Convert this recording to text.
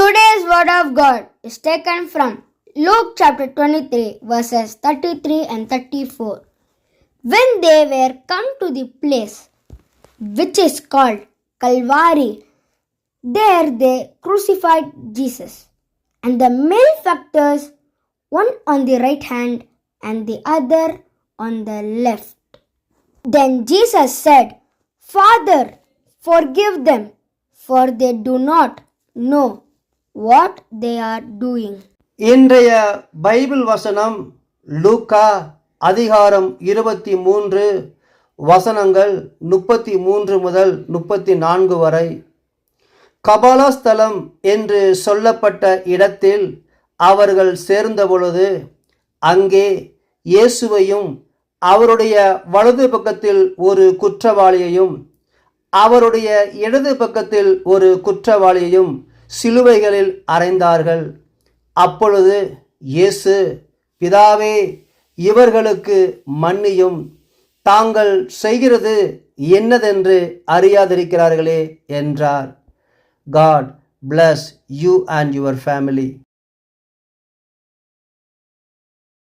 Today's word of God is taken from Luke chapter 23 verses 33 and 34. When they were come to the place which is called Calvary, there they crucified Jesus and the malefactors, one on the right hand and the other on the left. Then Jesus said, Father, forgive them, for they do not know what they are doing. இன்றைய Bible வசனம் லூக்கா அதிகாரம் 23 வசனங்கள் 33 முதல் 34 வரை. கபாலஸ்தலம் என்று சொல்லப்பட்ட இடத்தில் அவர்கள் சேர்ந்தபொழுது அங்கே இயேசுவையும் அவருடைய வலது பக்கத்தில் ஒரு குற்றவாளியையும் அவருடைய இடது பக்கத்தில் ஒரு குற்றவாளியையும் சிலுவைகளில் அறைந்தார்கள். அப்பொழுது இயேசு, பிதாவே, இவர்களுக்கு மன்னியும், தாங்கள் செய்கிறது என்னதென்று அறியாதிருக்கிறார்களே என்றார். God bless you and your family.